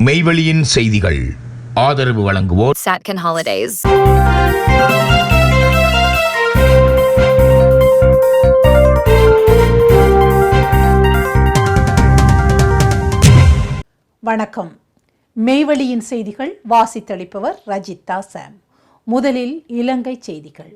மெய்வெளியின் செய்திகள் ஆதரவு வழங்குவோர் Satcon Holidays. வணக்கம். மெய்வெளியின் செய்திகள் வாசித்தளிப்பவர் ரஜிதா சாம். முதலில் இலங்கை செய்திகள்.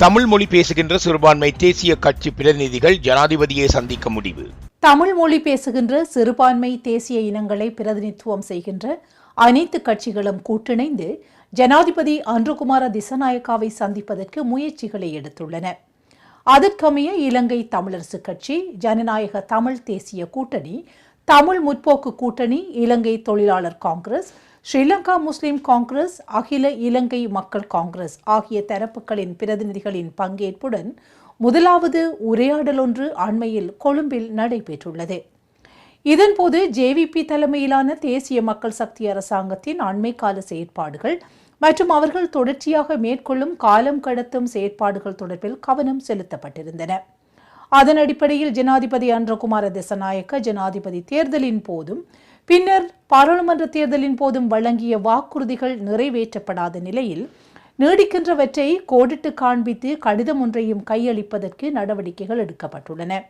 தமிழ் மொழி பேசுகின்ற சிறுபான்மை தேசிய கட்சி பிரதிநிதிகள் ஜனாதிபதியை சந்திக்க முடிவு. தமிழ் மொழி பேசுகின்ற சிறுபான்மை தேசிய இனங்களை பிரதிநிதித்துவம் செய்கின்ற அனைத்து கட்சிகளும் கூட்டிணைந்து ஜனாதிபதி அன்ருகுமார திசநாயக்காவை சந்திப்பதற்கு முயற்சிகளை எடுத்துள்ளன. அதற்கமைய இலங்கை தமிழரசு கட்சி, ஜனநாயக தமிழ் தேசிய கூட்டணி, தமிழ் முற்போக்கு கூட்டணி, இலங்கை தொழிலாளர் காங்கிரஸ், ஸ்ரீலங்கா முஸ்லிம் காங்கிரஸ், அகில இலங்கை மக்கள் காங்கிரஸ் ஆகிய தரப்புகளின் பிரதிநிதிகளின் பங்கேற்புடன் முதலாவது உரையாடல் ஒன்று அண்மையில் கொழும்பில் நடைபெற்றுள்ளது. இதன்போது ஜேவிபி தலைமையிலான தேசிய மக்கள் சக்தி அரசாங்கத்தின் அண்மை கால செயற்பாடுகள் மற்றும் அவர்கள் தொடர்ச்சியாக மேற்கொள்ளும் காலம் கடத்தும் செயற்பாடுகள் தொடர்பில் கவனம் செலுத்தப்பட்டிருந்தன. அதன் அடிப்படையில் ஜனாதிபதி அன்ருகுமார திசநாயக்க ஜனாதிபதி தேர்தலின் போதும் பின்னர் பாராளுமன்ற தேர்தலின் போதும் வழங்கிய வாக்குறுதிகள் நிறைவேற்றப்படாத நிலையில் நீடிக்கின்றவற்றை கோடிட்டு காண்பித்து கடிதம் ஒன்றையும் கையளிப்பதற்கு நடவடிக்கைகள் எடுக்கப்பட்டுள்ளன.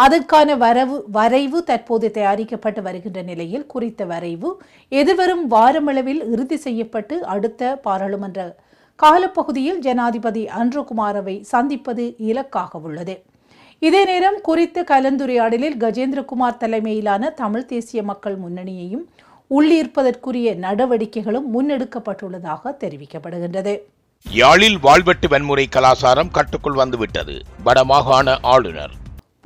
அதற்கான வரைவு தற்போது தயாரிக்கப்பட்டு வருகின்ற நிலையில் குறித்த வரைவு எதிர்வரும் வாரமளவில் இறுதி செய்யப்பட்டு அடுத்த பாராளுமன்ற காலப்பகுதியில் ஜனாதிபதி அன்ருகுமாரவை சந்திப்பது இலக்காக உள்ளது. இதே நேரம் குறித்த கலந்துரையாடலில் கஜேந்திரகுமார் தலைமையிலான தமிழ் தேசிய மக்கள் முன்னணியையும் உள்ளீர்ப்பதற்குரிய நடவடிக்கைகளும் முன்னெடுக்கப்பட்டுள்ளதாக தெரிவிக்கப்படுகின்றது. யாழில் வாழ்வெட்டு வன்முறை கலாசாரம் கட்டுக்குள் வந்துவிட்டது. வடமாகாண ஆளுநர்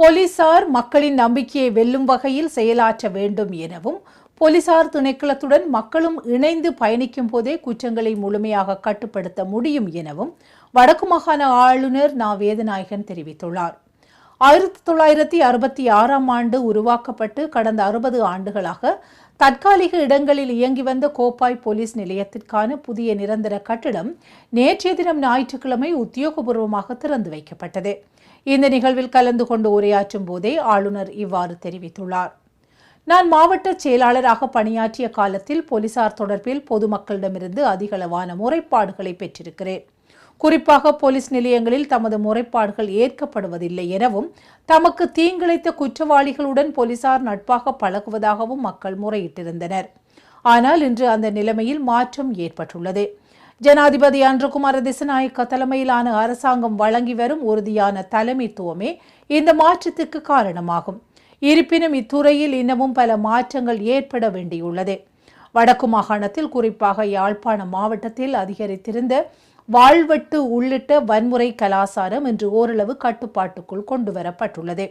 போலீசார் மக்களின் நம்பிக்கையை வெல்லும் வகையில் செயலாற்ற வேண்டும் எனவும் போலீசார் திணைக்களத்துடன் மக்களும் இணைந்து பயணிக்கும் போதே குற்றங்களை முழுமையாக கட்டுப்படுத்த முடியும் எனவும் வடக்கு மாகாண ஆளுநர் நா. வேதநாயகன் தெரிவித்துள்ளார். 1966ஆம் ஆண்டு உருவாக்கப்பட்டு கடந்த 60 ஆண்டுகளாக தற்காலிக இடங்களில் இயங்கி வந்த கோப்பாய் போலீஸ் நிலையத்திற்கான புதிய நிரந்தர கட்டிடம் நேற்றைய தினம் ஞாயிற்றுக்கிழமை உத்தியோகபூர்வமாக திறந்து வைக்கப்பட்டது. இந்த நிகழ்வில் கலந்து கொண்டு உரையாற்றும் போதே ஆளுநர் இவ்வாறு தெரிவித்துள்ளார். நான் மாவட்ட செயலாளராக பணியாற்றிய காலத்தில் போலீசார் தொடர்பில் பொதுமக்களிடமிருந்து அதிகளவான முறைப்பாடுகளை பெற்றிருக்கிறேன். குறிப்பாக போலீஸ் நிலையங்களில் தமது முறைப்பாடுகள் ஏற்கப்படுவதில்லை எனவும் தமக்கு தீங்கிழைத்த குற்றவாளிகளுடன் போலீசார் நட்பாக பழகுவதாகவும் மக்கள் முறையிட்டிருந்தனர். ஆனால் இன்று அந்த நிலைமையில் மாற்றம் ஏற்பட்டுள்ளது. ஜனாதிபதி அன்ருகுமார திசநாயக்க தலைமையிலான அரசாங்கம் வழங்கி வரும் உறுதியான தலைமைத்துவமே இந்த மாற்றத்துக்கு காரணமாகும். இருப்பினும் இத்துறையில் இன்னமும் பல மாற்றங்கள் ஏற்பட வேண்டியுள்ளது. வடக்கு மாகாணத்தில் குறிப்பாக யாழ்ப்பாண மாவட்டத்தில் அதிகரித்திருந்த வாழ்வெட்டு உள்ளிட்ட வன்முறை கலாசாரம் இன்று ஓரளவு கட்டுப்பாட்டுக்குள் கொண்டுவரப்பட்டுள்ளது.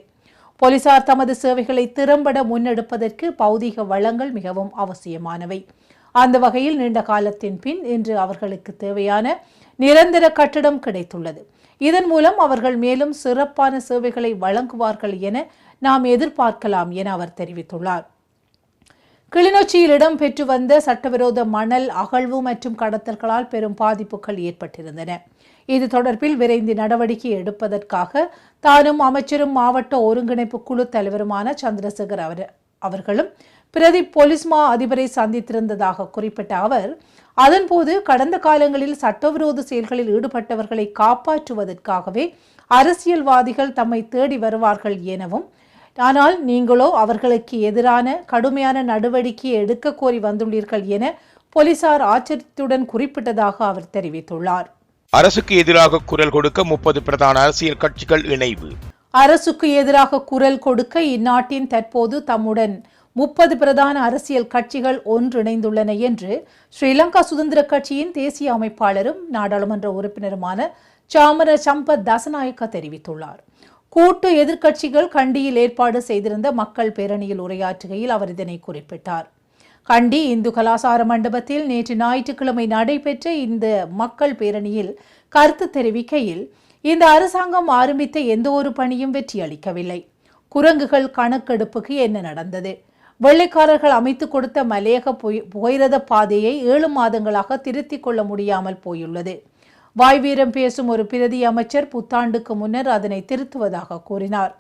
போலீசார் தமது சேவைகளை திறம்பட முன்னெடுப்பதற்கு பௌதிக வளங்கள் மிகவும் அவசியமானவை. அந்த வகையில் நீண்ட காலத்தின் பின் இன்று அவர்களுக்கு தேவையான நிரந்தர கட்டடம் கிடைத்துள்ளது. இதன் மூலம் அவர்கள் மேலும் சிறப்பான சேவைகளை வழங்குவார்கள் என நாம் எதிர்பார்க்கலாம் என அவர் தெரிவித்துள்ளார். கிளிநொச்சியில் இடம்பெற்று வந்த சட்டவிரோத மணல் அகழ்வு மற்றும் கடத்தல்களால் பெரும் பாதிப்புகள் ஏற்பட்டிருந்தன. இது தொடர்பில் விரைந்து நடவடிக்கை எடுப்பதற்காக தானும் அமைச்சரும் மாவட்ட ஒருங்கிணைப்பு குழு தலைவருமான சந்திரசேகர் அவர்களும் பிரதி போலீஸ் மா அதிபரை சந்தித்திருந்ததாக குறிப்பிட்ட அவர், அதன்போது கடந்த காலங்களில் சட்டவிரோத செயல்களில் ஈடுபட்டவர்களை காப்பாற்றுவதற்காகவே அரசியல்வாதிகள் தம்மை தேடி வருவார்கள் எனவும், ஆனால் நீங்களோ அவர்களுக்கு எதிரான கடுமையான நடவடிக்கையை எடுக்க கோரி வந்துள்ளீர்கள் என போலீசார் ஆச்சரியத்துடன் குறிப்பிட்டதாக அவர் தெரிவித்துள்ளார். அரசுக்கு எதிராக குரல் கொடுக்க 30 பிரதான அரசியல் கட்சிகள் இணைவு. அரசுக்கு எதிராக குரல் கொடுக்க இந்நாட்டின் தற்போது தம்முடன் 30 பிரதான அரசியல் கட்சிகள் ஒன்றிணைந்துள்ளன என்று ஸ்ரீலங்கா சுதந்திர கட்சியின் தேசிய அமைப்பாளரும் நாடாளுமன்ற உறுப்பினருமான சாமர சம்பத் தசநாயக்க தெரிவித்துள்ளார். கூட்டு எதிர்க்கட்சிகள் கண்டியில் ஏற்பாடு செய்திருந்த மக்கள் பேரணியில் உரையாற்றுகையில் அவர் இதனை குறிப்பிட்டார். கண்டி இந்து கலாசார மண்டபத்தில் நேற்று ஞாயிற்றுக்கிழமை நடைபெற்ற இந்த மக்கள் பேரணியில் கருத்து தெரிவிக்கையில், இந்த அரசாங்கம் ஆரம்பித்த எந்த ஒரு பணியும் வெற்றியளிக்கவில்லை. குரங்குகள் கணக்கெடுப்புக்கு என்ன நடந்தது? வெள்ளைக்காரர்கள் அமைத்துக் கொடுத்த மலையக புகையிரத பாதையை 7 மாதங்களாக திருத்திக் கொள்ள முடியாமல் போயுள்ளது. வாய்வீரம் பேசும் ஒரு பிரதி அமைச்சர் புத்தாண்டுக்கு முன்னர் அதனை திருத்துவதாக கூறினார்.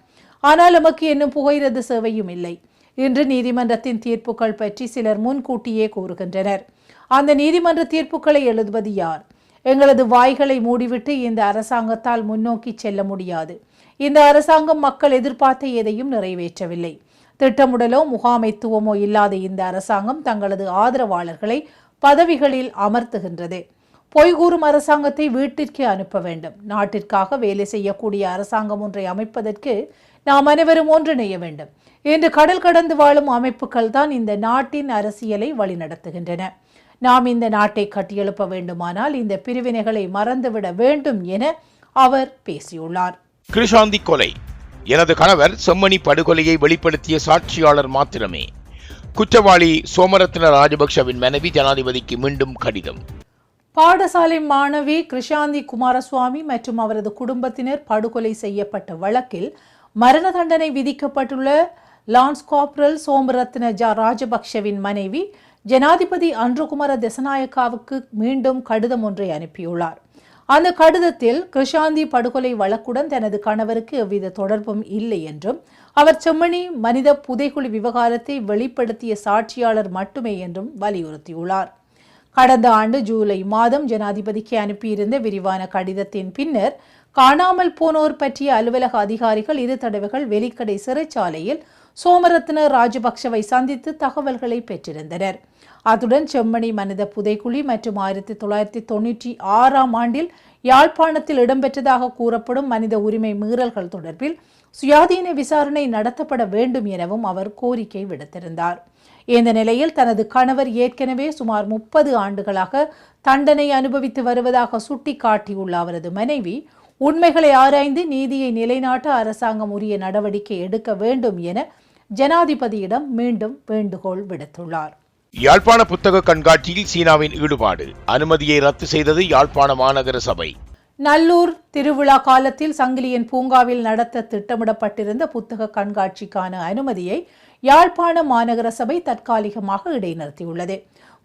ஆனால் நமக்கு இன்னும் புகையிரத சேவையும் இல்லை. இன்று நீதிமன்றத்தின் தீர்ப்புகள் பற்றி சிலர் முன்கூட்டியே கூறுகின்றனர். அந்த நீதிமன்ற தீர்ப்புகளை எழுதுவது யார்? எங்களது வாய்களை மூடிவிட்டு இந்த அரசாங்கத்தால் முன்னோக்கி செல்ல முடியாது. இந்த அரசாங்கம் மக்கள் எதிர்பார்த்த எதையும் நிறைவேற்றவில்லை. திட்டமிடலோ முகாமைத்துவமோ இல்லாத இந்த அரசாங்கம் தங்களது ஆதரவாளர்களை பதவிகளில் அமர்த்துகின்றது. பொய்கூறும் அரசாங்கத்தை வீட்டிற்கே அனுப்ப வேண்டும். நாட்டிற்காக வேலை செய்யக்கூடிய அரசாங்கம் ஒன்றை அமைப்பதற்கு நாம் அனைவரும் ஒன்றிணைய வேண்டும். இன்று கடல் கடந்து வாழும் அமைப்புகள் தான் இந்த நாட்டின் அரசியலை வழிநடத்துகின்றன. நாம் இந்த நாட்டை கட்டியெழுப்ப வேண்டுமானால் இந்த பிரிவினைகளை மறந்துவிட வேண்டும் என அவர் பேசியுள்ளார். கிருஷாந்தி கொலை. எனது கணவர் செம்மணி படுகொலையை வெளிப்படுத்திய சாட்சியாளர் மாத்திரமே. குற்றவாளி சோமரத்ன ராஜபக்ஷவின் மனைவி ஜனாதிபதிக்கு மீண்டும் கடிதம். பாடசாலை மாணவி கிருஷாந்தி குமாரசுவாமி மற்றும் அவரது குடும்பத்தினர் படுகொலை செய்யப்பட்ட வழக்கில் மரண தண்டனை விதிக்கப்பட்டுள்ள லான்ஸ் கார்பரல் சோமரத்ன ராஜபக்ஷவின் மனைவி ஜனாதிபதி அன்ருகுமார திசநாயக்காவுக்கு மீண்டும் கடிதம் ஒன்றை அனுப்பியுள்ளார். அந்த கடிதத்தில் கிருஷாந்தி படுகொலை வழக்குடன் தனது கணவருக்கு எவ்வித தொடர்பும் இல்லை என்றும் அவர் செம்மணி மனித புதைகுழி விவகாரத்தை வெளிப்படுத்திய சாட்சியாளர் மட்டுமே என்றும் வலியுறுத்தியுள்ளார். கடந்த ஆண்டு ஜூலை மாதம் ஜனாதிபதிக்கு அனுப்பியிருந்த விரிவான கடிதத்தின் பின்னர் காணாமல் போனோர் பற்றிய அலுவலக அதிகாரிகள் 2 தடவைகள் வெலிக்கடை சிறைச்சாலையில் சோமரத்ன ராஜபக்ஷவை சந்தித்து தகவல்களை பெற்றிருந்தனர். அத்துடன் செம்மணி மனித புதைக்குழி மற்றும் 1996ஆம் ஆண்டில் யாழ்ப்பாணத்தில் இடம்பெற்றதாக கூறப்படும் மனித உரிமை மீறல்கள் தொடர்பில் சுயாதீன விசாரணை நடத்தப்பட வேண்டும் எனவும் அவர் கோரிக்கை விடுத்திருந்தார். இந்த நிலையில் தனது கணவர் ஏற்கனவே சுமார் 30 ஆண்டுகளாக தண்டனை அனுபவித்து வருவதாக சுட்டிக்காட்டியுள்ள அவரது மனைவி உண்மைகளை ஆராய்ந்து நீதியை நிலைநாட்ட அரசாங்கம் உரிய நடவடிக்கை எடுக்க வேண்டும் என ஜனாதிபதியிடம் மீண்டும் வேண்டுகோள் விடுத்துள்ளார். யாழ்ப்பாண புத்தக கண்காட்சியில் சீனாவின் ஈடுபாடு. அனுமதியை ரத்து செய்தது யாழ்ப்பாண மாநகர சபை. நல்லூர் திருவிழா காலத்தில் சங்கிலியன் பூங்காவில் நடத்த திட்டமிடப்பட்டிருந்த புத்தக கண்காட்சிக்கான அனுமதியை யாழ்ப்பாண மாநகர சபை தற்காலிகமாக இடைநிறுத்தியுள்ளது.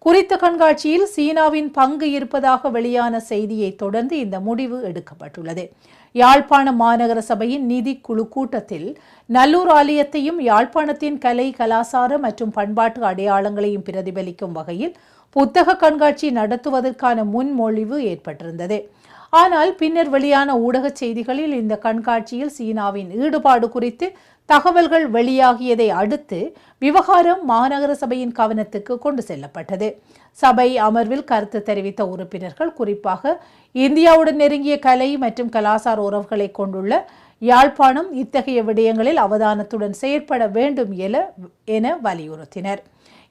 குறித்த கண்காட்சியில் சீனாவின் பங்கு இருப்பதாக வெளியான செய்தியை தொடர்ந்து இந்த முடிவு எடுக்கப்பட்டுள்ளது. யாழ்ப்பாண மாநகர சபையின் நிதி குழு கூட்டத்தில் நல்லூர் ஆலயத்தையும் யாழ்ப்பாணத்தின் கலை கலாசார மற்றும் பண்பாட்டு அடையாளங்களையும் பிரதிபலிக்கும் வகையில் புத்தக கண்காட்சி நடத்துவதற்கான முன்மொழிவு ஏற்பட்டிருந்தது. ஆனால் பின்னர் வெளியான ஊடக செய்திகளில் இந்த கண்காட்சியில் சீனாவின் ஈடுபாடு குறித்து தகவல்கள் வெளியாகியதை அடுத்து விவகாரம் மாநகர சபையின் கவனத்துக்கு கொண்டு செல்லப்பட்டது. சபை அமர்வில் கருத்து தெரிவித்த உறுப்பினர்கள் குறிப்பாக இந்தியாவுடன் நெருங்கிய கலை மற்றும் கலாசார உறவுகளை கொண்டுள்ள யாழ்ப்பாணம் இத்தகைய விடயங்களில் அவதானத்துடன் செயற்பட வேண்டும் என வலியுறுத்தினர்.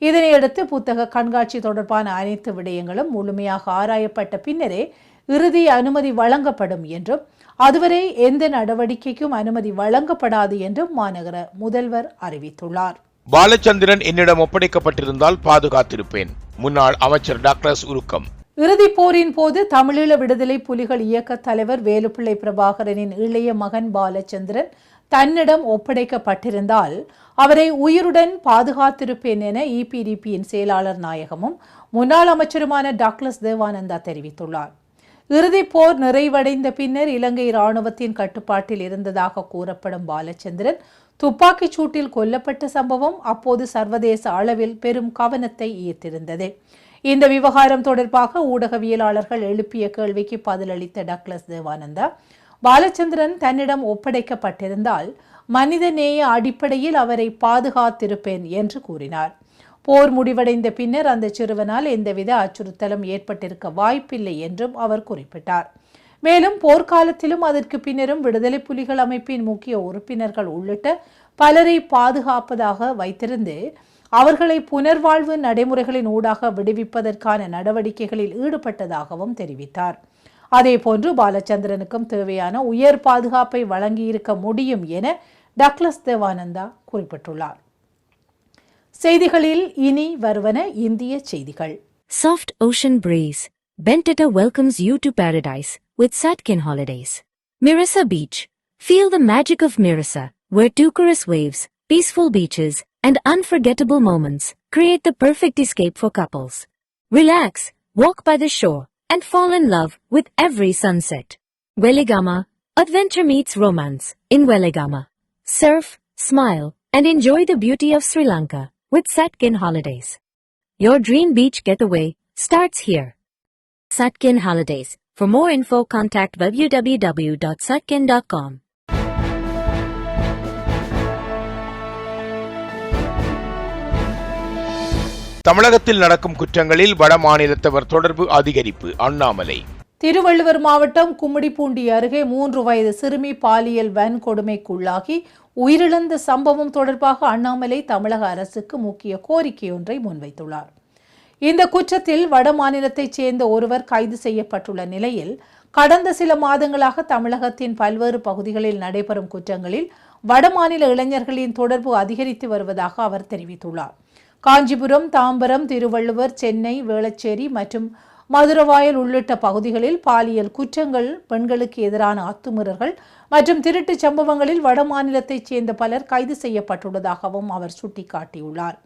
இதனையடுத்து புத்தக கண்காட்சி தொடர்பான அனைத்து விடயங்களும் முழுமையாக ஆராயப்பட்ட பின்னரே இறுதி அனுமதி வழங்கப்படும் என்றும் அதுவரை எந்த நடவடிக்கைக்கும் அனுமதி வழங்கப்படாது என்றும் மாநகர முதல்வர் அறிவித்துள்ளார். பாலச்சந்திரன் என்னிடம் ஒப்படைக்கப்பட்டிருந்தால் பாதுகாத்திருப்பேன். முன்னாள் அமைச்சர் டாக்டர் உருக்கம். இறுதிப் போரின் போது தமிழீழ விடுதலை புலிகள் இயக்க தலைவர் வேலுப்பிள்ளை பிரபாகரனின் இளைய மகன் பாலச்சந்திரன் தன்னிடம் ஒப்படைக்கப்பட்டிருந்தால் அவரை உயிருடன் பாதுகாத்திருப்பேன் என இபிடிபியின் செயலாளர் நாயகமும் முன்னாள் அமைச்சருமான டாக்டர் தேவானந்தா தெரிவித்துள்ளார். இறுதிப் போர் நிறைவடைந்த பின்னர் இலங்கை இராணுவத்தின் கட்டுப்பாட்டில் இருந்ததாக கூறப்படும் பாலச்சந்திரன் துப்பாக்கிச் சூட்டில் கொல்லப்பட்ட சம்பவம் அப்போது சர்வதேச அளவில் பெரும் கவனத்தை ஈர்த்திருந்தது. இந்த விவகாரம் தொடர்பாக ஊடகவியலாளர்கள் எழுப்பிய கேள்விக்கு பதிலளித்த டாக்டர் தேவானந்தா, பாலச்சந்திரன் தன்னிடம் ஒப்படைக்கப்பட்டிருந்தால் மனிதநேய அடிப்படையில் அவரை பாதுகாத்திருப்பேன் என்று கூறினார். போர் முடிவடைந்த பின்னர் அந்த சிறுவனால் எந்தவித அச்சுறுத்தலும் ஏற்பட்டிருக்க வாய்ப்பில்லை என்றும் அவர் குறிப்பிட்டார். மேலும் போர்க்காலத்திலும் அதற்கு பின்னரும் விடுதலை புலிகள் அமைப்பின் முக்கிய உறுப்பினர்கள் உள்ளிட்ட பலரை பாதுகாப்பதாக வைத்திருந்து அவர்களை புனர்வாழ்வு நடைமுறைகளின் ஊடாக விடுவிப்பதற்கான நடவடிக்கைகளில் ஈடுபட்டதாகவும் தெரிவித்தார். அதேபோன்று பாலச்சந்திரனுக்கும் தேவையான உயர் பாதுகாப்பை வழங்கியிருக்க முடியும் என டாக்டர் தேவானந்தா குறிப்பிட்டுள்ளார். செய்திகளில் இனி வருவன இந்திய செய்திகள். Soft ocean breeze. Bentata welcomes you to paradise with Satkin Holidays. Mirasa Beach. Feel the magic of Mirasa, where Tucaris waves, peaceful beaches, and unforgettable moments create the perfect escape for couples. Relax, walk by the shore, and fall in love with every sunset. Weligama, adventure meets romance in Weligama. Surf, smile, and enjoy the beauty of Sri Lanka with Satkin Holidays. Your dream beach getaway starts here. Satkin Holidays. For more info, contact www.satkin.com. தமிழகத்தில் நடக்கும் குற்றங்களில் வட மாநிலத்தவர் தொடர்பு அதிகரிப்பு. அண்ணாமலை. திருவள்ளுவர் மாவட்டம் கும்மிடிப்பூண்டி அருகே 3 வயது சிறுமி பாலியல் வன்கொடுமைக்குள்ளாகி உயிரிழந்த சம்பவம் தொடர்பாக அண்ணாமலை தமிழக அரசுக்கு முக்கிய கோரிக்கை ஒன்றை முன்வைத்துள்ளார். இந்த குற்றத்தில் வட மாநிலத்தைச் சேர்ந்த ஒருவர் கைது செய்யப்பட்டுள்ள நிலையில் கடந்த சில மாதங்களாக தமிழகத்தின் பல்வேறு பகுதிகளில் நடைபெறும் குற்றங்களில் வடமாநில இளைஞர்களின் தொடர்பு அதிகரித்து வருவதாக அவர் தெரிவித்துள்ளார். காஞ்சிபுரம், தாம்பரம், திருவள்ளுவர், சென்னை, வேளச்சேரி மற்றும் மதுரவாயல் உள்ளிட்ட பகுதிகளில் பாலியல் குற்றங்கள், பெண்களுக்கு எதிரான அத்துமீறல்கள் மற்றும் திருட்டுச் சம்பவங்களில் வடமாநிலத்தைச் சேர்ந்த பலர் கைது செய்யப்பட்டுள்ளதாகவும் அவர் சுட்டிக்காட்டியுள்ளார்.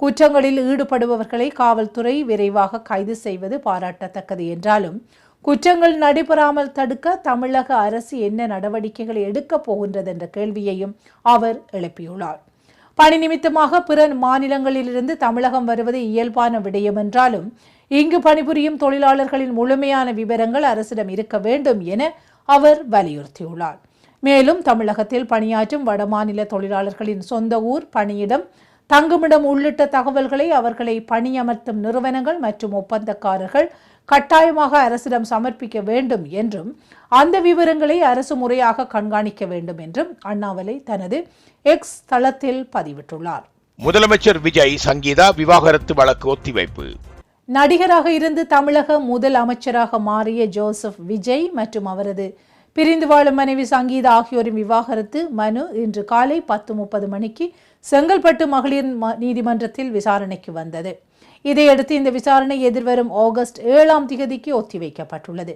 குற்றங்களில் ஈடுபடுபவர்களை காவல்துறை விரைவாக கைது செய்வது பாராட்டத்தக்கது என்றாலும் குற்றங்கள் நடைபெறாமல் தடுக்க தமிழக அரசு என்ன நடவடிக்கைகளை எடுக்கப் போகின்றது என்ற கேள்வியையும் அவர் எழுப்பியுள்ளார். பணி நிமித்தமாக பிற மாநிலங்களிலிருந்து தமிழகம் வருவது இயல்பான விடயம் என்றாலும் இங்கு பணிபுரியும் தொழிலாளர்களின் முழுமையான விவரங்கள் அரசிடம் இருக்க வேண்டும் என அவர் வலியுறுத்தியுள்ளார். மேலும் தமிழகத்தில் பணியாற்றும் வடமாநில தொழிலாளர்களின் சொந்த ஊர், பணியிடம், தங்குமிடம் உள்ளிட்ட தகவல்களை அவர்களை பணியமர்த்தும் நிறுவனங்கள் மற்றும் ஒப்பந்தக்காரர்கள் கட்டாயமாக அரசிடம் சமர்ப்பிக்க வேண்டும் என்றும் அந்த விவரங்களை அரசு முறையாக கண்காணிக்க வேண்டும் என்றும் அண்ணாமலை தனது எக்ஸ் தளத்தில் பதிவிட்டுள்ளார். முதலமைச்சர் விஜய் சங்கீதா விவாகரத்து வழக்கு ஒத்திவைப்பு. நடிகராக இருந்து தமிழக முதல் அமைச்சராக மாறிய ஜோசப் விஜய் மற்றும் அவரது பிரிந்து வாழும் மனைவி சங்கீதா ஆகியோரின் விவாகரத்து மனு இன்று காலை 10:30 மணிக்கு செங்கல்பட்டு மகளிர் நீதிமன்றத்தில் விசாரணைக்கு வந்தது. இதையடுத்து இந்த விசாரணை எதிர்வரும் ஆகஸ்ட் 7ஆம் தேதிக்கு ஒத்திவைக்கப்பட்டுள்ளது.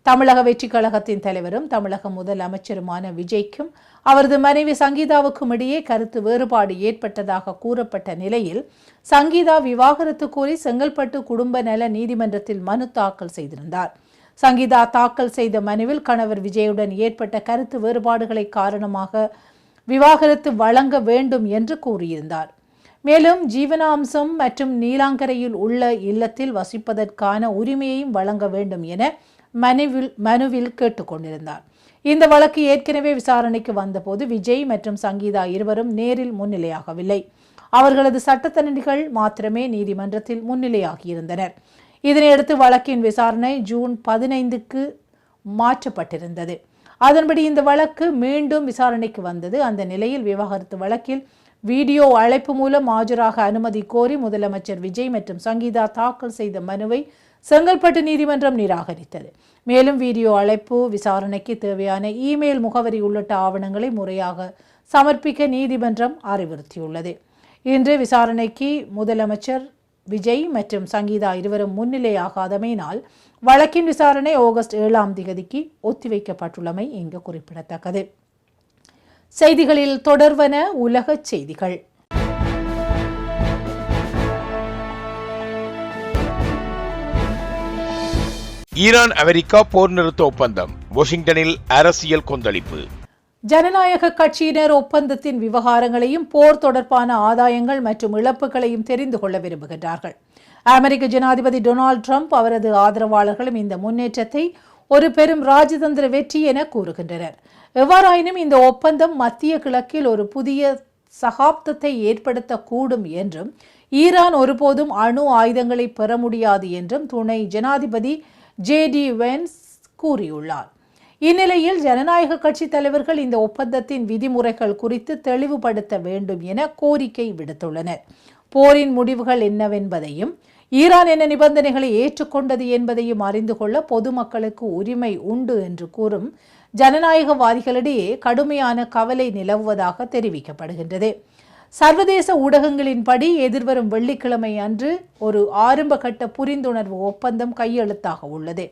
தமிழக வெற்றிக் கழகத்தின் தலைவரும் தமிழக முதல் அமைச்சருமான விஜய்க்கும் அவரது மனைவி சங்கீதாவுக்கும் இடையே கருத்து வேறுபாடு ஏற்பட்டதாக கூறப்பட்ட நிலையில் சங்கீதா விவாகரத்து கோரி செங்கல்பட்டு குடும்ப நல நீதிமன்றத்தில் மனு தாக்கல் செய்திருந்தார். சங்கீதா தாக்கல் செய்த மனுவில் கணவர் விஜயுடன் ஏற்பட்ட கருத்து வேறுபாடுகளை காரணமாக விவாகரத்து வழங்க வேண்டும் என்று கூறியிருந்தார். மேலும் ஜீவனாம்சம் மற்றும் நீலாங்கரையில் உள்ள இல்லத்தில் வசிப்பதற்கான உரிமையையும் வழங்க வேண்டும் என மனுவில் கேட்டுக்கொண்டிருந்தார். இந்த வழக்கு ஏற்கனவே விசாரணைக்கு வந்தபோது விஜய் மற்றும் சங்கீதா இருவரும் நேரில் முன்னிலையாகவில்லை. அவர்களது சட்டத்தரணிகள் மாத்திரமே நீதிமன்றத்தில் முன்னிலையாகியிருந்தனர். இதனையடுத்து வழக்கின் விசாரணை ஜூன் 15க்கு மாற்றப்பட்டிருந்தது. அதன்படி இந்த வழக்கு மீண்டும் விசாரணைக்கு வந்தது. அந்த நிலையில் விவாகரத்து வழக்கில் வீடியோ அழைப்பு மூலம் ஆஜராக அனுமதி கோரி முதலமைச்சர் விஜய் மற்றும் சங்கீதா தாக்கல் செய்த மனுவை செங்கல்பட்டு நீதிமன்றம் நிராகரித்தது. மேலும் வீடியோ அழைப்பு, விசாரணைக்கு தேவையான இமெயில் முகவரி உள்ளிட்ட ஆவணங்களை முறையாக சமர்ப்பிக்க நீதிமன்றம் அறிவுறுத்தியுள்ளது. இன்று விசாரணைக்கு முதலமைச்சர் விஜய் மற்றும் சங்கீதா இருவரும் முன்னிலையாகாதமையினால் வழக்கின் விசாரணை ஆகஸ்ட் 7ஆம் தேதிக்கு ஒத்திவைக்கப்பட்டுள்ளமை இங்கு குறிப்பிடத்தக்கது. செய்திகளில் தொடர்வன உலக செய்திகள். ஈரான் அமெரிக்கா போர் நிறுத்த ஒப்பந்தம், வாஷிங்டனில் அரசியல் கொந்தளிப்பு. ஜனநாயக கட்சியினர் ஒப்பந்தத்தின் விவகாரங்களையும் போர் தொடர்பான ஆதாயங்கள் மற்றும் இழப்புகளையும் தெரிந்து கொள்ள விரும்புகின்றார்கள். அமெரிக்க ஜனாதிபதி டொனால்ட் ட்ரம்ப் அவரது ஆதரவாளர்களும் இந்த முன்னேற்றத்தை ஒரு பெரும் ராஜதந்திர வெற்றி என கூறுகின்றனர். எவ்வாறாயினும் இந்த ஒப்பந்தம் மத்திய கிழக்கில் ஒரு புதிய சகாப்தத்தை ஏற்படுத்தக்கூடும் என்றும் ஈரான் ஒருபோதும் அணு ஆயுதங்களை பெற முடியாது என்றும் துணை ஜனாதிபதி ஜே.டி. வென்ஸ் கூறியுள்ளார். இந்நிலையில் ஜனநாயக கட்சி தலைவர்கள் இந்த ஒப்பந்தத்தின் விதிமுறைகள் குறித்து தெளிவுபடுத்த வேண்டும் என கோரிக்கை விடுத்துள்ளனர். போரின் முடிவுகள் என்னவென்பதையும் ஈரான் என்ன நிபந்தனைகளை ஏற்றுக்கொண்டது என்பதையும் அறிந்து கொள்ள பொதுமக்களுக்கு உரிமை உண்டு என்று கூறும் ஜனநாயகவாதிகளிடையே கடுமையான கவலை நிலவுவதாக தெரிவிக்கப்படுகின்றது. சர்வதேச ஊடகங்களின்படி எதிர்வரும் வெள்ளிக்கிழமை அன்று ஒரு ஆரம்பகட்ட புரிந்துணர்வு ஒப்பந்தம் கையெழுத்தாக உள்ளது.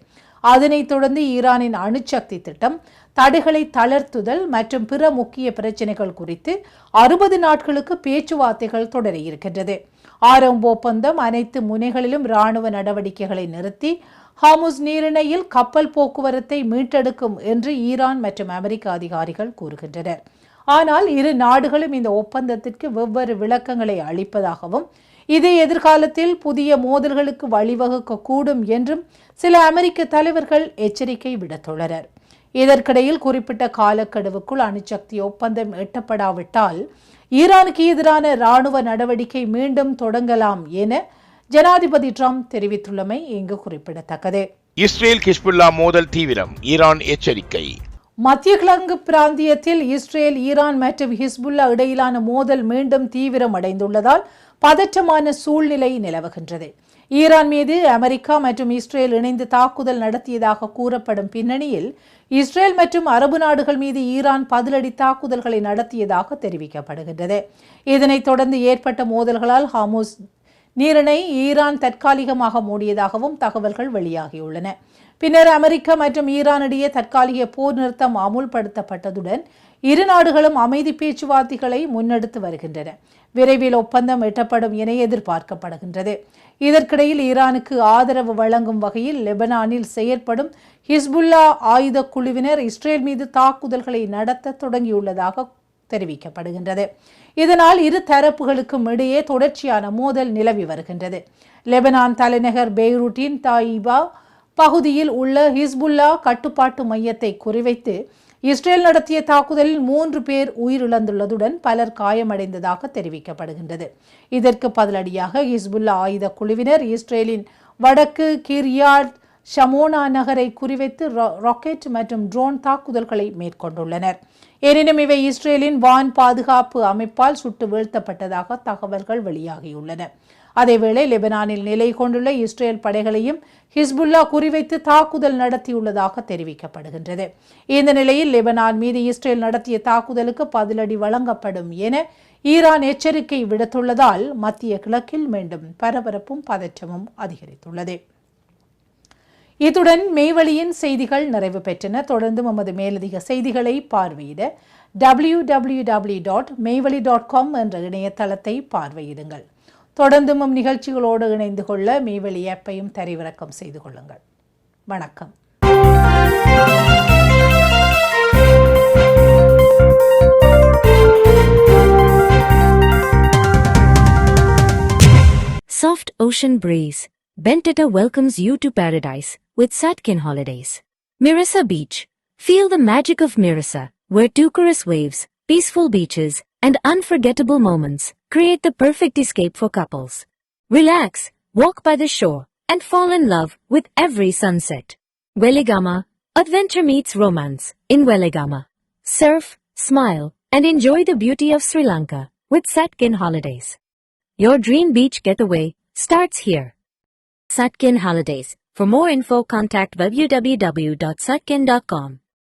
அதனைத் தொடர்ந்து ஈரானின் அணுசக்தி திட்டம், தடைகளை தளர்த்துதல் மற்றும் பிற முக்கிய பிரச்சினைகள் குறித்து 60 நாட்களுக்கு பேச்சுவார்த்தைகள் தொடர இருக்கின்றது. ஆரம்ப ஒப்பந்தம் அனைத்து முனைகளிலும் இராணுவ நடவடிக்கைகளை நிறுத்தி ஹார்முஸ் நீரிணையில் கப்பல் போக்குவரத்தை மீட்டெடுக்கும் என்று ஈரான் மற்றும் அமெரிக்க அதிகாரிகள் கூறுகின்றனர். ஆனால் இரு நாடுகளும் இந்த ஒப்பந்தத்திற்கு வெவ்வேறு விளக்கங்களை அளிப்பதாகவும் இது எதிர்காலத்தில் புதிய மோதல்களுக்கு வழிவகுக்கக்கூடும் என்றும் சில அமெரிக்க தலைவர்கள் எச்சரிக்கை விடுத்துள்ளனர். இதற்கிடையில் குறிப்பிட்ட காலக்கெடுவுக்குள் அணுசக்தி ஒப்பந்தம் எட்டப்படாவிட்டால் ஈரானுக்கு எதிரான இராணுவ நடவடிக்கை மீண்டும் தொடங்கலாம் என ஜனாதிபதி ட்ரம்ப் தெரிவித்துள்ளமை இங்கு குறிப்பிடத்தக்கது. இஸ்ரேல் ஹிஸ்புல்லா மோதல் தீவிரம், ஈரான் எச்சரிக்கை. மத்திய கிழக்கு பிராந்தியத்தில் இஸ்ரேல், ஈரான் மற்றும் ஹிஸ்புல்லா இடையிலான மோதல் மீண்டும் தீவிரமடைந்துள்ளதால் பதற்றமான சூழ்நிலை நிலவுகின்றது. ஈரான் மீது அமெரிக்கா மற்றும் இஸ்ரேல் இணைந்து தாக்குதல் நடத்தியதாக கூறப்படும் பின்னணியில் இஸ்ரேல் மற்றும் அரபு நாடுகள் மீது ஈரான் பதிலடி தாக்குதல்களை நடத்தியதாக தெரிவிக்கப்படுகின்றது. இதனைத் தொடர்ந்து ஏற்பட்ட மோதல்களால் ஹார்முஸ் நீரிணை ஈரான் தற்காலிகமாக மூடியதாகவும் தகவல்கள் வெளியாகியுள்ளன. பின்னர் அமெரிக்கா மற்றும் ஈரான் இடையே தற்காலிக போர் நிறுத்தம் அமுல்படுத்தப்பட்டதுடன் இரு நாடுகளும் அமைதி பேச்சுவார்த்தைகளை முன்னெடுத்து வருகின்றன. விரைவில் ஒப்பந்தம் எட்டப்படும் என எதிர்பார்க்கப்படுகின்றது. இதற்கிடையில் ஈரானுக்கு ஆதரவு வழங்கும் வகையில் லெபனானில் செயற்படும் ஹிஸ்புல்லா ஆயுத குழுவினர் இஸ்ரேல் மீது தாக்குதல்களை நடத்த தொடங்கியுள்ளதாக தெரிவிக்கப்படுகின்றது. இதனால் இரு தரப்புகளுக்கும் இடையே தொடர்ச்சியான மோதல் நிலவி வருகின்றது. லெபனான் தலைநகர் பெய்ரூட்டின் தாயிபா பகுதியில் உள்ள ஹிஸ்புல்லா கட்டுப்பாட்டு மையத்தை குறிவைத்து இஸ்ரேல் நடத்திய தாக்குதலில் 3 பேர் உயிரிழந்துள்ளதுடன் பலர் காயமடைந்ததாக தெரிவிக்கப்படுகின்றது. இதற்கு பதிலடியாக ஹிஸ்புல்லா ஆயுத குழுவினர் இஸ்ரேலின் வடக்கு கிர்யாட் ஷமோனா நகரை குறிவைத்து ராக்கெட் மற்றும் ட்ரோன் தாக்குதல்களை மேற்கொண்டுள்ளனர். எனினும் இவை இஸ்ரேலின் வான் பாதுகாப்பு அமைப்பால் சுட்டு வீழ்த்தப்பட்டதாக தகவல்கள் வெளியாகியுள்ளன. அதேவேளை லெபனானில் நிலை கொண்டுள்ள இஸ்ரேல் படைகளையும் ஹிஸ்புல்லா குறிவைத்து தாக்குதல் நடத்தியுள்ளதாக தெரிவிக்கப்படுகின்றது. இந்த நிலையில் லெபனான் மீது இஸ்ரேல் நடத்திய தாக்குதலுக்கு பதிலடி வழங்கப்படும் என ஈரான் எச்சரிக்கை விடுத்துள்ளதால் மத்திய கிழக்கில் மீண்டும் பரபரப்பும் பதற்றமும் அதிகரித்துள்ளது. இத்துடன் மெய்வழியின் செய்திகள் நிறைவு பெற்றன. தொடர்ந்து நமது மேலதிக செய்திகளை பார்வையிட www.மெய்வழி.com என்ற இணையதளத்தை பார்வையிடுங்கள். தொடர்ந்தும் நிகழ்ச்சிகளோடு இணைந்து கொள்ள மெய்வழி ஆப்பையும் தரைவிறக்கம் செய்து கொள்ளுங்கள். வணக்கம். Soft ocean breeze. Bentata welcomes you to paradise with Satkin Holidays. Mirasa Beach. Feel the magic of Mirasa, where turquoise waves, peaceful beaches, and unforgettable moments create the perfect escape for couples. Relax, walk by the shore, and fall in love with every sunset. Weligama, adventure meets romance in Weligama. Surf, smile, and enjoy the beauty of Sri Lanka with Satkin Holidays. Your dream beach getaway starts here. Satkin Holidays. For more info, contact www.satkin.com.